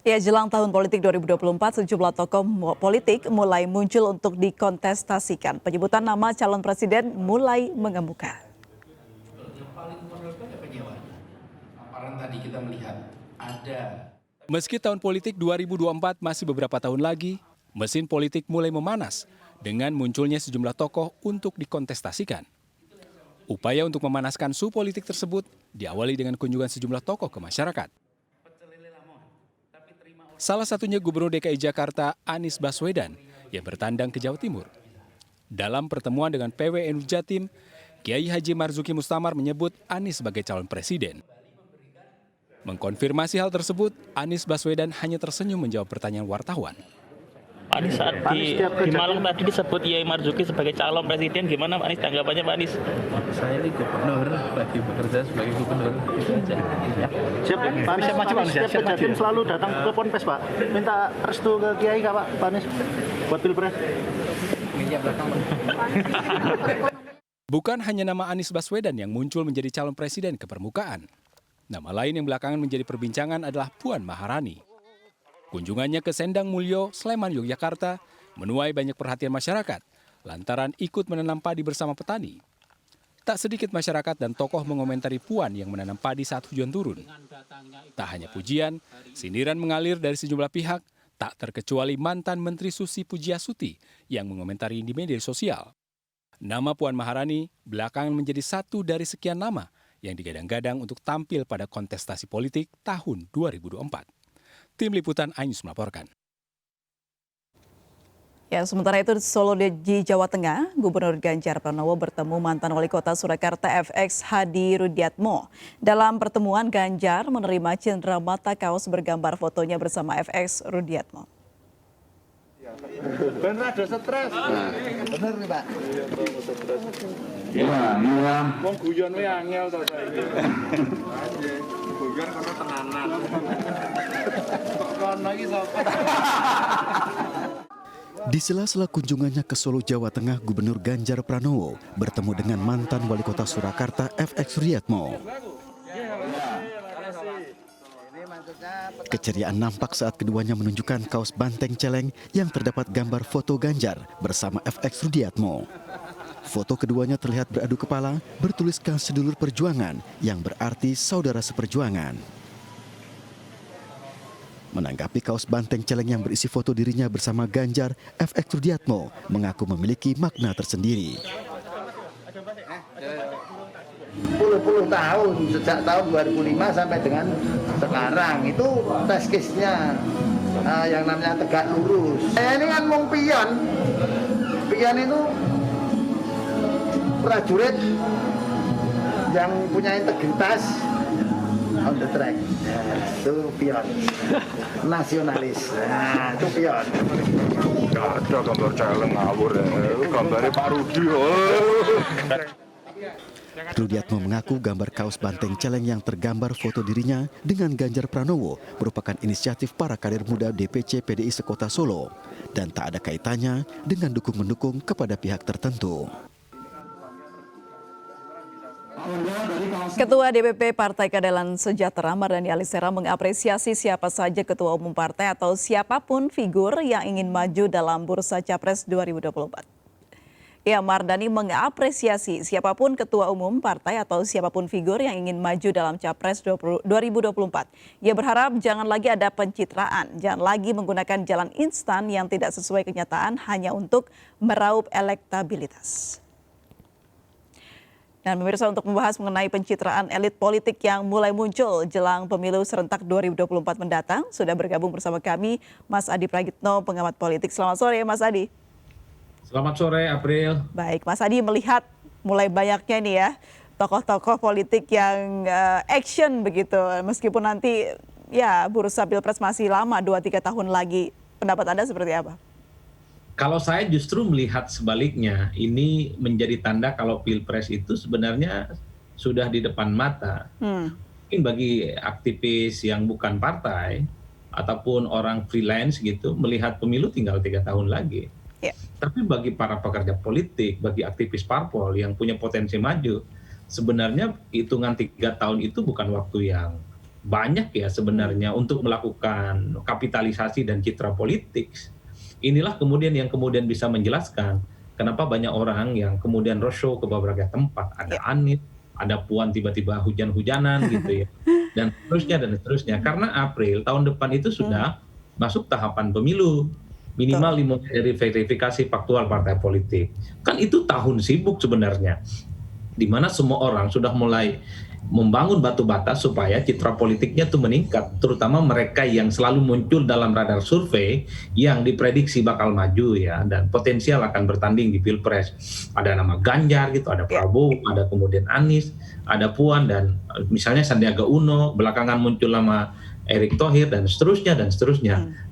Ya, jelang tahun politik 2024, sejumlah tokoh politik mulai muncul untuk dikontestasikan. Penyebutan nama calon presiden mulai mengemuka. Yang paling menurutku ya penyewanya. Paparan tadi kita melihat ada. Meski tahun politik 2024 masih beberapa tahun lagi, mesin politik mulai memanas dengan munculnya sejumlah tokoh untuk dikontestasikan. Upaya untuk memanaskan suhu politik tersebut diawali dengan kunjungan sejumlah tokoh ke masyarakat. Salah satunya Gubernur DKI Jakarta Anies Baswedan yang bertandang ke Jawa Timur. Dalam pertemuan dengan PWNU Jatim, Kiai Haji Marzuki Mustamar menyebut Anies sebagai calon presiden. Mengkonfirmasi hal tersebut, Anies Baswedan hanya tersenyum menjawab pertanyaan wartawan. Pak Anies saat di Malang tadi disebut Kiai Marzuki sebagai calon presiden, gimana Pak Anies tanggapannya Pak Anies? Saya ini gubernur, lagi bekerja sebagai gubernur, itu aja. Ya. Siap, Pak Anies, setiap ke Jatim selalu datang ke Ponpes, Pak. Minta restu ke Kiai nggak, Pak Anies? Buat Pilpres. Bukan hanya nama Anies Baswedan yang muncul menjadi calon presiden ke permukaan. Nama lain yang belakangan menjadi perbincangan adalah Puan Maharani. Kunjungannya ke Sendang Mulyo, Sleman, Yogyakarta menuai banyak perhatian masyarakat lantaran ikut menanam padi bersama petani. Tak sedikit masyarakat dan tokoh mengomentari Puan yang menanam padi saat hujan turun. Tak hanya pujian, sindiran mengalir dari sejumlah pihak, tak terkecuali mantan Menteri Susi Pujiastuti yang mengomentari di media sosial. Nama Puan Maharani belakangan menjadi satu dari sekian nama yang digadang-gadang untuk tampil pada kontestasi politik tahun 2024. Tim Liputan iNews melaporkan. Ya, sementara itu di Solo di Jawa Tengah, Gubernur Ganjar Pranowo bertemu mantan Wali Kota Surakarta FX Hadi Rudiatmo. Dalam pertemuan, Ganjar menerima cenderamata kaos bergambar fotonya bersama FX Rudiatmo. Benar ada stres. Benar nih, Pak. Iya. Wong guyon we angel to saiki. Guyon kono tenanan. Kono iki sapa? Di sela-sela kunjungannya ke Solo, Jawa Tengah, Gubernur Ganjar Pranowo bertemu dengan mantan Wali Kota Surakarta FX Rudiatmo. Keceriaan nampak saat keduanya menunjukkan kaos banteng celeng yang terdapat gambar foto Ganjar bersama FX Rudiatmo. Foto keduanya terlihat beradu kepala, bertuliskan sedulur perjuangan yang berarti saudara seperjuangan. Menanggapi kaos banteng celeng yang berisi foto dirinya bersama Ganjar, FX Rudiatmo mengaku memiliki makna tersendiri. Puluh tahun, sejak tahun 2005 sampai dengan sekarang itu teskisnya yang namanya tegak lurus. Saya ini kan mung pion itu prajurit yang punya integritas on the track. Nah, itu pion nasionalis. Nah, itu pion. Gak ada gambar celeng ngawur ya. Gambarnya Pak Rudi. Rudiatmo mengaku gambar kaos banteng celeng yang tergambar foto dirinya dengan Ganjar Pranowo merupakan inisiatif para kader muda DPC PDI Sekota Solo dan tak ada kaitannya dengan dukung-mendukung kepada pihak tertentu. Ketua DPP Partai Keadilan Sejahtera Mardani Alisera mengapresiasi siapa saja ketua umum partai atau siapapun figur yang ingin maju dalam bursa Capres 2024. Ya, Mardani mengapresiasi siapapun ketua umum partai atau siapapun figur yang ingin maju dalam Capres 2024. Ia berharap jangan lagi ada pencitraan, jangan lagi menggunakan jalan instan yang tidak sesuai kenyataan hanya untuk meraup elektabilitas. Dan pemirsa, untuk membahas mengenai pencitraan elit politik yang mulai muncul jelang pemilu serentak 2024 mendatang, sudah bergabung bersama kami Mas Adi Pragitno, pengamat politik. Selamat sore Mas Adi. Selamat sore April. Baik, Mas Adi melihat mulai banyaknya nih ya tokoh-tokoh politik yang action begitu, meskipun nanti ya bursa pilpres masih lama 2-3 tahun lagi. Pendapat Anda seperti apa? Kalau saya justru melihat sebaliknya, ini menjadi tanda kalau pilpres itu sebenarnya sudah di depan mata. Mungkin bagi aktivis yang bukan partai ataupun orang freelance gitu, melihat pemilu tinggal 3 tahun lagi. Yeah. Tapi bagi para pekerja politik, bagi aktivis parpol yang punya potensi maju, sebenarnya hitungan 3 tahun itu bukan waktu yang banyak ya sebenarnya untuk melakukan kapitalisasi dan citra politik. Inilah kemudian yang kemudian bisa menjelaskan kenapa banyak orang yang kemudian roadshow ke beberapa tempat. Ada Anies, ada Puan tiba-tiba hujan-hujanan gitu ya. Dan seterusnya. Karena April tahun depan itu sudah masuk tahapan pemilu. Minimal 5 dari verifikasi faktual partai politik. Kan itu tahun sibuk sebenarnya. Di mana semua orang sudah mulai membangun batu bata supaya citra politiknya itu meningkat, terutama mereka yang selalu muncul dalam radar survei yang diprediksi bakal maju ya dan potensial akan bertanding di Pilpres. Ada nama Ganjar gitu, ada Prabowo, ada kemudian Anies, ada Puan dan misalnya Sandiaga Uno, belakangan muncul nama Erick Thohir dan seterusnya.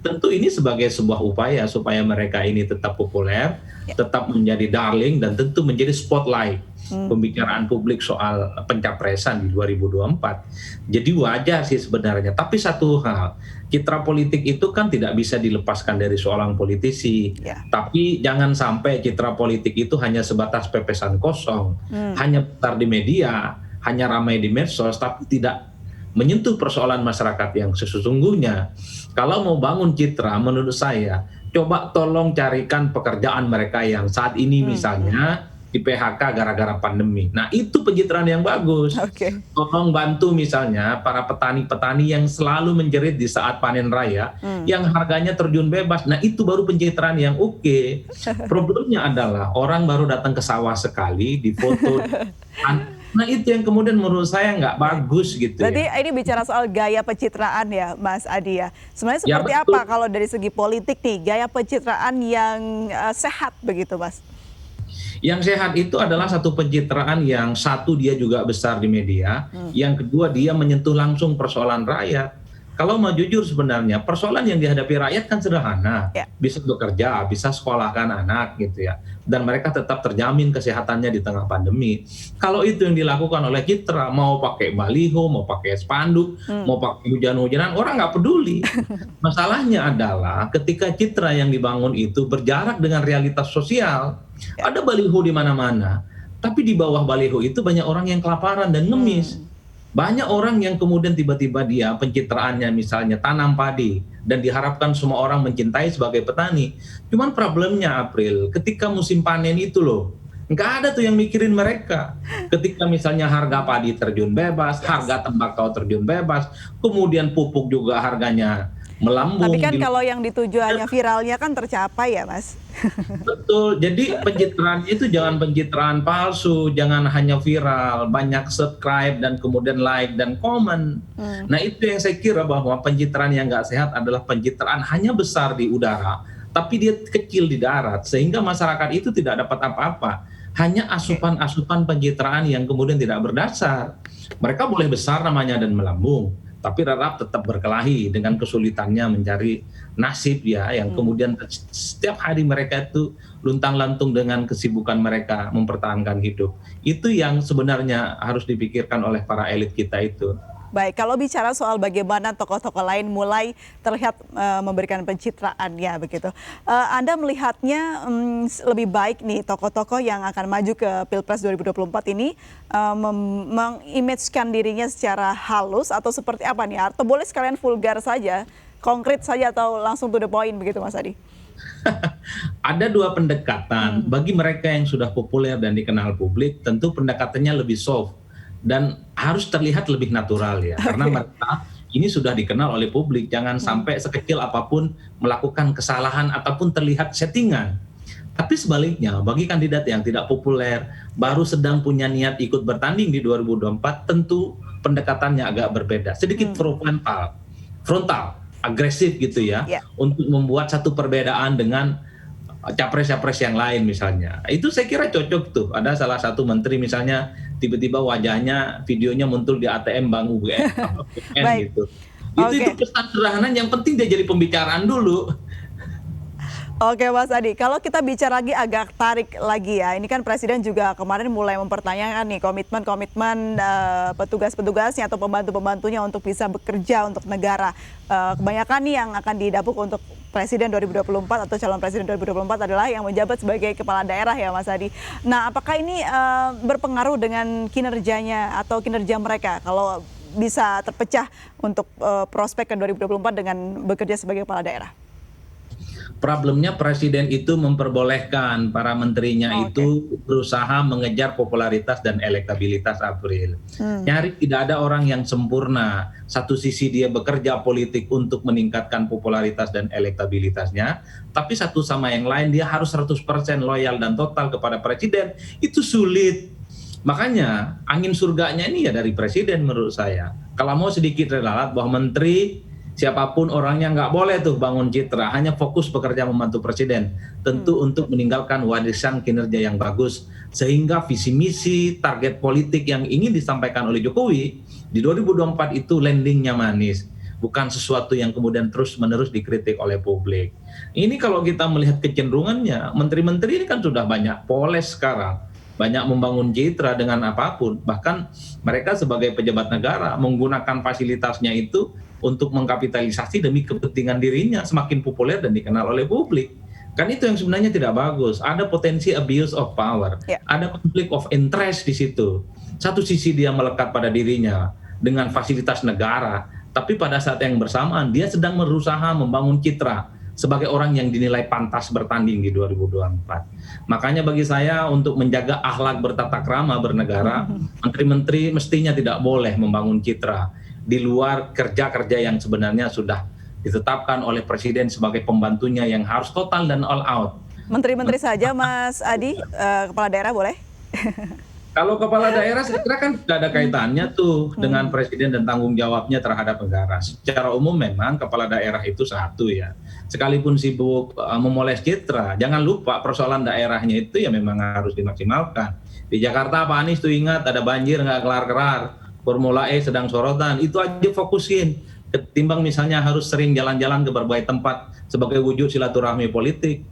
Tentu ini sebagai sebuah upaya supaya mereka ini tetap populer, tetap menjadi darling dan tentu menjadi spotlight pembicaraan publik soal pencapresan di 2024. Jadi wajar sih sebenarnya. Tapi satu hal, citra politik itu kan tidak bisa dilepaskan dari seorang politisi. Tapi jangan sampai citra politik itu hanya sebatas pepesan kosong, hanya putar di media, hanya ramai di medsos, tapi tidak menyentuh persoalan masyarakat yang sesungguhnya. Kalau mau bangun citra, menurut saya, coba tolong carikan pekerjaan mereka yang saat ini misalnya di PHK gara-gara pandemi. Nah itu pencitraan yang bagus. Tolong bantu misalnya para petani-petani yang selalu menjerit di saat panen raya, yang harganya terjun bebas. Nah itu baru pencitraan yang oke. Problemnya adalah orang baru datang ke sawah sekali, difoto. Nah itu yang kemudian menurut saya nggak bagus gitu. Berarti ini bicara soal gaya pencitraan ya Mas Adi ya. Sebenarnya seperti apa kalau dari segi politik nih, gaya pencitraan yang sehat begitu Mas? Yang sehat itu adalah satu pencitraan yang satu dia juga besar di media, yang kedua dia menyentuh langsung persoalan rakyat. Kalau mau jujur sebenarnya persoalan yang dihadapi rakyat kan sederhana, bisa bekerja, bisa sekolahkan anak gitu ya, dan mereka tetap terjamin kesehatannya di tengah pandemi. Kalau itu yang dilakukan oleh citra, mau pakai baliho, mau pakai spanduk, mau pakai hujan-hujanan, orang nggak peduli. Masalahnya adalah ketika citra yang dibangun itu berjarak dengan realitas sosial, ada baliho di mana-mana, tapi di bawah baliho itu banyak orang yang kelaparan dan ngemis. Banyak orang yang kemudian tiba-tiba dia pencitraannya misalnya tanam padi dan diharapkan semua orang mencintai sebagai petani. Cuman problemnya April, ketika musim panen itu loh, nggak ada tuh yang mikirin mereka. Ketika misalnya harga padi terjun bebas, harga tembakau terjun bebas, kemudian pupuk juga harganya melambung. Tapi kan kalau yang dituju hanya viralnya kan tercapai ya Mas. Betul, jadi pencitraan itu jangan pencitraan palsu, jangan hanya viral, banyak subscribe dan kemudian like dan komen. Nah itu yang saya kira bahwa pencitraan yang nggak sehat adalah pencitraan hanya besar di udara, tapi dia kecil di darat, sehingga masyarakat itu tidak dapat apa-apa. Hanya asupan-asupan pencitraan yang kemudian tidak berdasar. Mereka boleh besar namanya dan melambung, tapi tetap berkelahi dengan kesulitannya mencari nasib ya, yang kemudian setiap hari mereka itu luntang-lantung dengan kesibukan mereka mempertahankan hidup. Itu yang sebenarnya harus dipikirkan oleh para elit kita itu. Baik, kalau bicara soal bagaimana tokoh-tokoh lain mulai terlihat memberikan pencitraannya begitu, Anda melihatnya lebih baik nih tokoh-tokoh yang akan maju ke Pilpres 2024 ini mengimagekan dirinya secara halus atau seperti apa nih? Atau boleh sekalian vulgar saja, konkret saja atau langsung to the point begitu Mas Adi? Ada dua pendekatan. Bagi mereka yang sudah populer dan dikenal publik, tentu pendekatannya lebih soft dan harus terlihat lebih natural ya, karena mereka ini sudah dikenal oleh publik. Jangan sampai sekecil apapun melakukan kesalahan ataupun terlihat settingan. Tapi sebaliknya, bagi kandidat yang tidak populer, baru sedang punya niat ikut bertanding di 2024, tentu pendekatannya agak berbeda, sedikit frontal, agresif gitu ya, untuk membuat satu perbedaan dengan capres-capres yang lain misalnya. Itu saya kira cocok tuh. Ada salah satu menteri misalnya tiba-tiba wajahnya, videonya muncul di ATM Bank UBN gitu. Itu pesan sederhana, yang penting dia jadi pembicaraan dulu. Oke Mas Adi, kalau kita bicara lagi agak tarik lagi ya, ini kan Presiden juga kemarin mulai mempertanyakan nih komitmen petugas-petugasnya atau pembantu-pembantunya untuk bisa bekerja untuk negara. Kebanyakan nih yang akan didapuk untuk Presiden 2024 atau calon Presiden 2024 adalah yang menjabat sebagai kepala daerah ya Mas Adi. Nah apakah ini berpengaruh dengan kinerjanya atau kinerja mereka? Kalau bisa terpecah untuk prospek ke 2024 dengan bekerja sebagai kepala daerah? Problemnya presiden itu memperbolehkan para menterinya itu berusaha mengejar popularitas dan elektabilitas April. Nyaris tidak ada orang yang sempurna. Satu sisi dia bekerja politik untuk meningkatkan popularitas dan elektabilitasnya, tapi satu sama yang lain dia harus 100% loyal dan total kepada presiden. Itu sulit. Makanya angin surganya ini ya dari presiden menurut saya. Kalau mau sedikit relalat bahwa menteri siapapun orangnya nggak boleh tuh bangun citra, hanya fokus bekerja membantu presiden. Tentu untuk meninggalkan warisan kinerja yang bagus. Sehingga visi misi, target politik yang ingin disampaikan oleh Jokowi di 2024 itu landingnya manis. Bukan sesuatu yang kemudian terus-menerus dikritik oleh publik. Ini kalau kita melihat kecenderungannya, menteri-menteri ini kan sudah banyak poles sekarang. Banyak membangun citra dengan apapun. Bahkan mereka sebagai pejabat negara menggunakan fasilitasnya itu untuk mengkapitalisasi demi kepentingan dirinya semakin populer dan dikenal oleh publik. Kan itu yang sebenarnya tidak bagus. Ada potensi abuse of power, ada konflik of interest di situ. Satu sisi dia melekat pada dirinya dengan fasilitas negara, tapi pada saat yang bersamaan dia sedang berusaha membangun citra sebagai orang yang dinilai pantas bertanding di 2024. Makanya bagi saya untuk menjaga akhlak bertata krama bernegara, menteri-menteri mestinya tidak boleh membangun citra di luar kerja-kerja yang sebenarnya sudah ditetapkan oleh presiden sebagai pembantunya yang harus total dan all out. Menteri-menteri saja, Mas Adi, kepala daerah boleh? Kalau kepala daerah saya kira kan tidak ada kaitannya tuh dengan presiden dan tanggung jawabnya terhadap negara. Secara umum memang kepala daerah itu satu ya. Sekalipun sibuk memoles citra, jangan lupa persoalan daerahnya itu ya memang harus dimaksimalkan. Di Jakarta Pak Anies tuh ingat ada banjir nggak kelar-kelar. Formula E sedang sorotan, itu aja fokusin. Ketimbang misalnya harus sering jalan-jalan ke berbagai tempat sebagai wujud silaturahmi politik.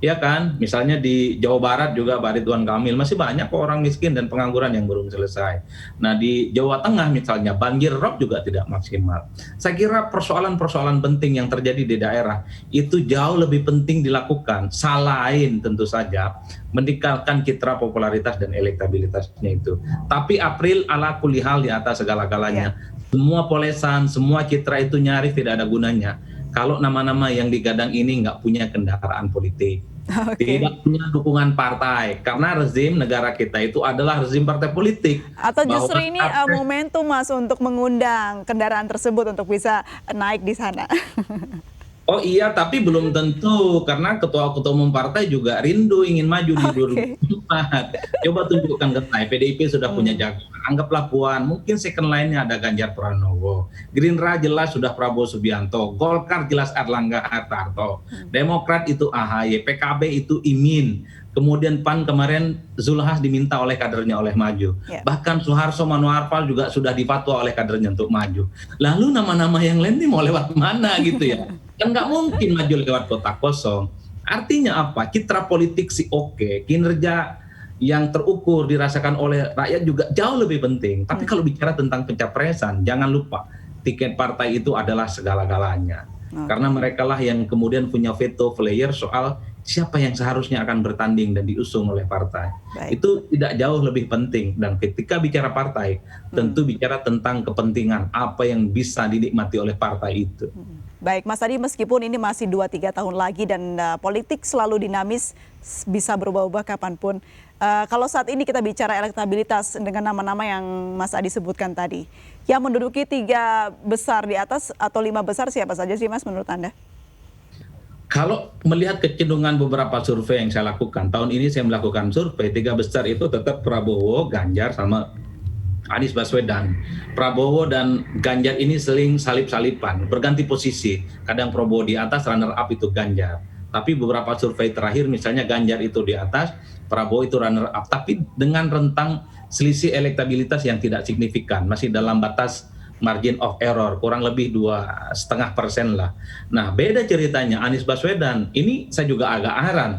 Ya kan, misalnya di Jawa Barat juga Pak Ridwan Kamil, masih banyak kok orang miskin dan pengangguran yang belum selesai. Nah di Jawa Tengah misalnya, banjir rob juga tidak maksimal. Saya kira persoalan-persoalan penting yang terjadi di daerah itu jauh lebih penting dilakukan, selain tentu saja meningkatkan citra popularitas dan elektabilitasnya itu. Tapi April ala kulihal di atas segala-galanya. Semua polesan, semua citra itu nyaris tidak ada gunanya kalau nama-nama yang digadang ini nggak punya kendaraan politik. Tidak punya dukungan partai, karena rezim negara kita itu adalah rezim partai politik. Atau justru ini momentum Mas untuk mengundang kendaraan tersebut untuk bisa naik di sana. Oh iya, tapi belum tentu, karena ketua-ketua umum partai juga rindu ingin maju di 2024. Coba tunjukkan ke saya, PDIP sudah punya jagoan, anggaplah Puan, mungkin second line-nya ada Ganjar Pranowo, Gerindra jelas sudah Prabowo Subianto, Golkar jelas Erlangga Hartarto, Demokrat itu AHY, PKB itu Imin, kemudian PAN kemarin Zulhas diminta oleh kadernya oleh maju. Bahkan Soeharto Manoarfa juga sudah difatwa oleh kadernya untuk maju. Lalu nama-nama yang lain ini mau lewat mana gitu ya? Kan nggak mungkin maju lewat kotak kosong. Artinya apa? Citra politik sih oke, kinerja yang terukur dirasakan oleh rakyat juga jauh lebih penting. Tapi kalau bicara tentang pencapresan, jangan lupa tiket partai itu adalah segala-galanya. Karena mereka lah yang kemudian punya veto player soal siapa yang seharusnya akan bertanding dan diusung oleh partai. Itu tidak jauh lebih penting. Dan ketika bicara partai, tentu bicara tentang kepentingan apa yang bisa dinikmati oleh partai itu. Baik, Mas Adi, meskipun ini masih 2-3 tahun lagi dan politik selalu dinamis, bisa berubah-ubah kapanpun. Kalau saat ini kita bicara elektabilitas dengan nama-nama yang Mas Adi sebutkan tadi, yang menduduki 3 besar di atas atau 5 besar siapa saja sih Mas menurut Anda? Kalau melihat kecenderungan beberapa survei yang saya lakukan, tahun ini saya melakukan survei, 3 besar itu tetap Prabowo, Ganjar, sama Anies Baswedan. Prabowo dan Ganjar ini seling salip-salipan, berganti posisi. Kadang Prabowo di atas, runner up itu Ganjar. Tapi beberapa survei terakhir misalnya Ganjar itu di atas, Prabowo itu runner up. Tapi dengan rentang selisih elektabilitas yang tidak signifikan, masih dalam batas margin of error, kurang lebih 2,5% lah. Nah beda ceritanya Anies Baswedan, ini saya juga agak heran.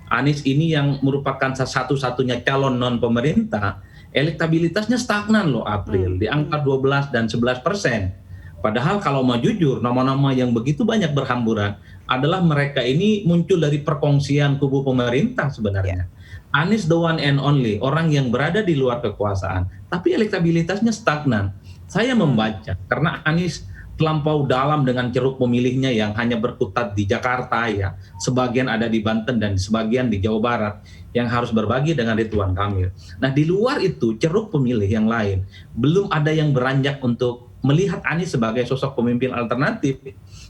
Anies ini yang merupakan satu-satunya calon non pemerintah, elektabilitasnya stagnan loh April, di angka 12 dan 11%. Padahal kalau mau jujur, nama-nama yang begitu banyak berhamburan adalah mereka ini muncul dari perkongsian kubu pemerintah sebenarnya. Anies the one and only, orang yang berada di luar kekuasaan, tapi elektabilitasnya stagnan. Saya membaca karena Anies terlampau dalam dengan ceruk pemilihnya yang hanya berkutat di Jakarta ya, sebagian ada di Banten dan sebagian di Jawa Barat yang harus berbagi dengan Ridwan Kamil. Nah di luar itu ceruk pemilih yang lain belum ada yang beranjak untuk melihat Anies sebagai sosok pemimpin alternatif.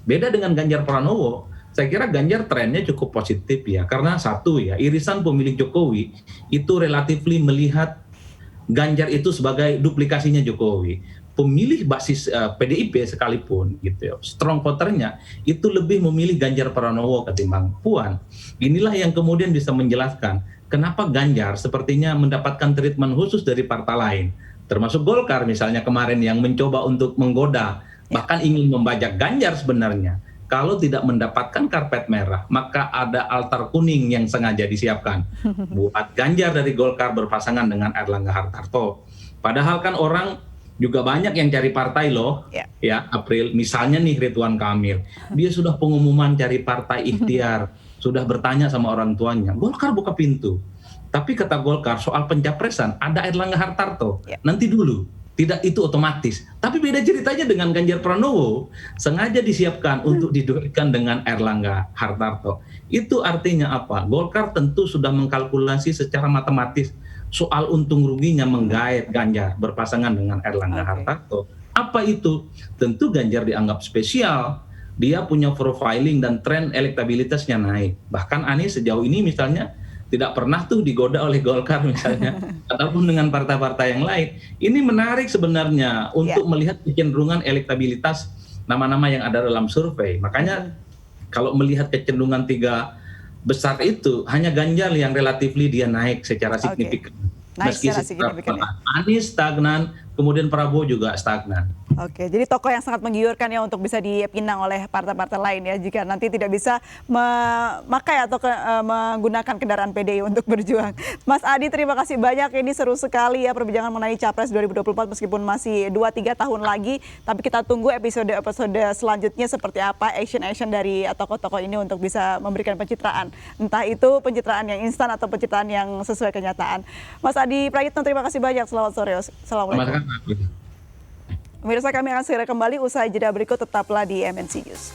Beda dengan Ganjar Pranowo, saya kira Ganjar trennya cukup positif ya, karena satu ya, irisan pemilih Jokowi itu relatifly melihat Ganjar itu sebagai duplikasinya Jokowi. Pemilih basis PDIP sekalipun gitu ya, strong voternya itu lebih memilih Ganjar Pranowo ketimbang Puan. Inilah yang kemudian bisa menjelaskan kenapa Ganjar sepertinya mendapatkan treatment khusus dari partai lain, termasuk Golkar misalnya kemarin yang mencoba untuk menggoda, bahkan ingin membajak Ganjar sebenarnya. Kalau tidak mendapatkan karpet merah, maka ada altar kuning yang sengaja disiapkan buat Ganjar dari Golkar berpasangan dengan Erlangga Hartarto. Padahal kan orang juga banyak yang cari partai loh, ya April. Misalnya nih Ridwan Kamil, dia sudah pengumuman cari partai ikhtiar, sudah bertanya sama orang tuanya. Golkar buka pintu, tapi kata Golkar soal pencapresan ada Erlangga Hartarto, nanti dulu. Tidak itu otomatis. Tapi beda ceritanya dengan Ganjar Pranowo, sengaja disiapkan untuk diduetkan dengan Erlangga Hartarto. Itu artinya apa? Golkar tentu sudah mengkalkulasi secara matematis soal untung ruginya menggait Ganjar berpasangan dengan Erlangga Hartarto. Apa itu? Tentu Ganjar dianggap spesial. Dia punya profiling dan tren elektabilitasnya naik. Bahkan Anies sejauh ini misalnya tidak pernah tuh digoda oleh Golkar misalnya, ataupun dengan partai-partai yang lain. Ini menarik sebenarnya untuk melihat kecenderungan elektabilitas nama-nama yang ada dalam survei. Makanya kalau melihat kecenderungan tiga besar itu, hanya Ganjar yang relatifly dia naik secara signifikan. Meski Anies stagnan, kemudian Prabowo juga stagnan. Oke, jadi tokoh yang sangat menggiurkan ya untuk bisa dipinang oleh partai-partai lain ya jika nanti tidak bisa memakai atau menggunakan kendaraan PDI untuk berjuang. Mas Adi, terima kasih banyak. Ini seru sekali ya perbincangan mengenai Capres 2024 meskipun masih 2-3 tahun lagi. Tapi kita tunggu episode-episode selanjutnya seperti apa action-action dari tokoh-tokoh ini untuk bisa memberikan pencitraan. Entah itu pencitraan yang instan atau pencitraan yang sesuai kenyataan. Mas Adi Prayitno, terima kasih banyak. Selamat sore. Assalamualaikum. Pemirsa, kami akan segera kembali usai jeda berikut, tetaplah di MNC News.